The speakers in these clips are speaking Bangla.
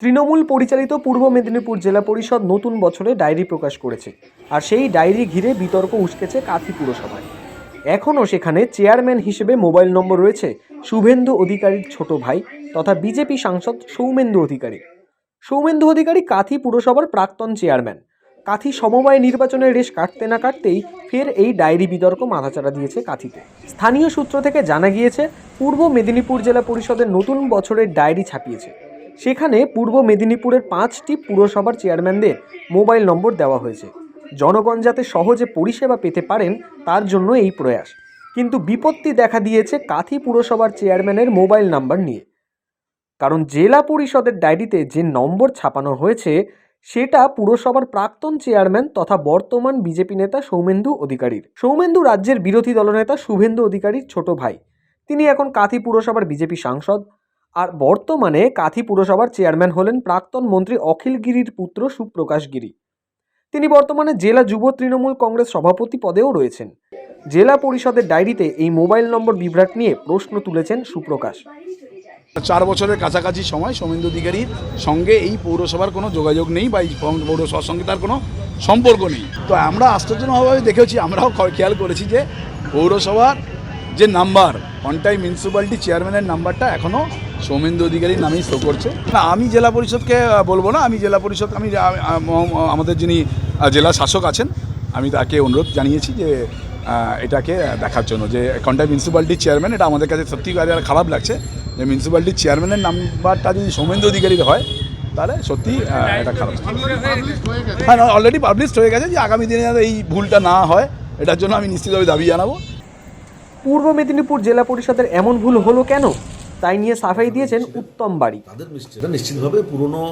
তৃণমূল পরিচালিত পূর্ব মেদিনীপুর জেলা পরিষদ নতুন বছরে ডায়েরি প্রকাশ করেছে, আর সেই ডায়েরি ঘিরে বিতর্ক উস্কেছে কাঁথি পুরসভায়। এখনও সেখানে চেয়ারম্যান হিসেবে মোবাইল নম্বর রয়েছে শুভেন্দু অধিকারীর ছোট ভাই তথা বিজেপি সাংসদ সৌমেন্দু অধিকারী। সৌমেন্দু অধিকারী কাঁথি পুরসভার প্রাক্তন চেয়ারম্যান। কাঁথি সমবায় নির্বাচনের রেশ কাটতে না কাটতেই ফের এই ডায়েরি বিতর্ক মাথাচাড়া দিয়েছে কাঁথিতে। স্থানীয় সূত্র থেকে জানা গিয়েছে, পূর্ব মেদিনীপুর জেলা পরিষদের নতুন বছরের ডায়েরি ছাপিয়েছে। সেখানে পূর্ব মেদিনীপুরের 5টি পুরসভার চেয়ারম্যানদের মোবাইল নম্বর দেওয়া হয়েছে। জনগণ যাতে সহজে পরিষেবা পেতে পারেন তার জন্য এই প্রয়াস। কিন্তু বিপত্তি দেখা দিয়েছে কাঁথি পুরসভার চেয়ারম্যানের মোবাইল নাম্বার নিয়ে। কারণ জেলা পরিষদের ডায়েরিতে যে নম্বর ছাপানো হয়েছে সেটা পুরসভার প্রাক্তন চেয়ারম্যান তথা বর্তমান বিজেপি নেতা সৌমেন্দু অধিকারীর। সৌমেন্দু রাজ্যের বিরোধী দলনেতা শুভেন্দু অধিকারীর ছোট ভাই। তিনি এখন কাঁথি পুরসভার বিজেপি সাংসদ, আর বর্তমানে কাঁথি পুরসভার চেয়ারম্যান হলেন প্রাক্তন মন্ত্রী অখিল গিরির পুত্র সুপ্রকাশ গিরি। তিনি বর্তমানে জেলা যুব তৃণমূল কংগ্রেস সভাপতি পদেও রয়েছেন। জেলা পরিষদের ডায়েরিতে এই মোবাইল নম্বর বিভ্রাট নিয়ে প্রশ্ন তুলেছেন সুপ্রকাশ। 4 বছরের কাছাকাছি সময় সৌমেন্দু অধিকারীর সঙ্গে এই পৌরসভার কোনো যোগাযোগ নেই বা এই পৌরসভার সঙ্গে তার কোনো সম্পর্ক নেই। তো আমরা আশ্চর্যজনকভাবে দেখেছি, আমরাও খেয়াল করেছি যে পৌরসভার যে নাম্বার কন্টাই মিউনিসিপ্যালিটি চেয়ারম্যানের নাম্বারটা এখনও সৌমেন্দু অধিকারীর নামেই শো করছে। না, আমি জেলা পরিষদকে বলবো না, আমি জেলা পরিষদ আমাদের যিনি জেলা শাসক আছেন আমি তাকে অনুরোধ জানিয়েছি যে এটাকে দেখার জন্য যে কন্টাই মিউনিসিপ্যালিটির চেয়ারম্যান, এটা আমাদের কাছে সত্যি খারাপ লাগছে যে মিউনিসিপ্যালিটির চেয়ারম্যানের নাম্বারটা যদি সৌমেন্দু অধিকারীর হয় তাহলে সত্যি এটা খারাপ। হ্যাঁ, অলরেডি পাবলিশড হয়ে গেছে, যে আগামী দিনে যাতে এই ভুলটা না হয় এটার জন্য আমি নিশ্চিতভাবে দাবি জানাবো। পূর্ব মেদিনীপুর জেলা পরিষদের এমন ভুল হলো কেন, তাই নিয়ে সাফাই দিয়েছেন উত্তম বাড়ি। তাদের নিশ্চিতভাবে পুরনো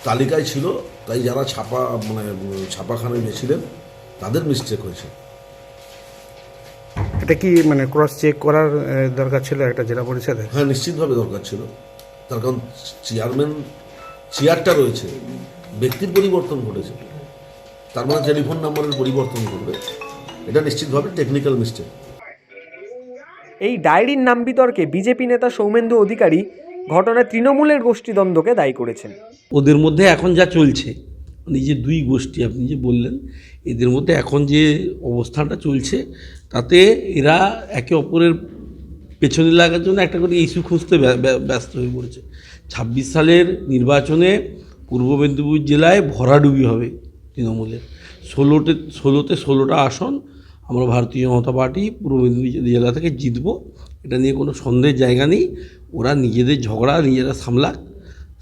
তালিকায় ছিল, তাই যারা ছাপাখানায় গেছিলেন তাদের মিস্টেক হয়েছে। এটা কি ক্রস চেক করার দরকার ছিল একটা জেলা পরিষদে? হ্যাঁ, নিশ্চিতভাবে দরকার ছিল। তার কারণ চেয়ারটা রয়েছে, ব্যক্তির পরিবর্তন ঘটেছে, তার মানে টেলিফোন নাম্বারের পরিবর্তন ঘটবে, এটা নিশ্চিতভাবে টেকনিক্যাল মিস্টেক। এই ডায়েরির নাম বিতর্কে বিজেপি নেতা সৌমেন্দু অধিকারী ঘটনায় তৃণমূলের গোষ্ঠীদ্বন্দ্বকে দায়ী করেছেন। ওদের মধ্যে এখন যা চলছে, যে দুই গোষ্ঠী আপনি যে বললেন, এদের মধ্যে এখন যে অবস্থানটা চলছে তাতে এরা একে অপরের পেছনে লাগার জন্য একটা করে ইস্যু খুঁজতে ব্যস্ত হয়ে পড়েছে। 26 সালের নির্বাচনে পূর্ব মেদিনীপুর জেলায় ভরাডুবি হবে তৃণমূলের। 16তে 16টা আসন আমরা ভারতীয় জনতা পার্টি পূর্ব মেদিনীপুর জেলা থেকে জিতবো, এটা নিয়ে কোনো সন্দেহের জায়গা নেই। ওরা নিজেদের ঝগড়া নিজেরা সামলাক,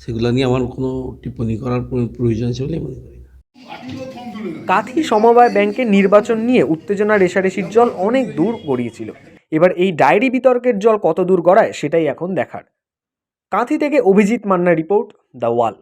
সেগুলো নিয়ে আমার কোনো টিপ্পণী করার প্রয়োজন আছে বলে মনে করি না। কাঁথি সমবায় ব্যাংকের নির্বাচন নিয়ে উত্তেজনা রেশারেশির জল অনেক দূর গড়িয়েছিল। এবার এই ডায়েরি বিতর্কের জল কত দূর গড়ায় সেটাই এখন দেখার। কাঁথি থেকে অভিজিৎ মান্নার রিপোর্ট, দ্য ওয়াল।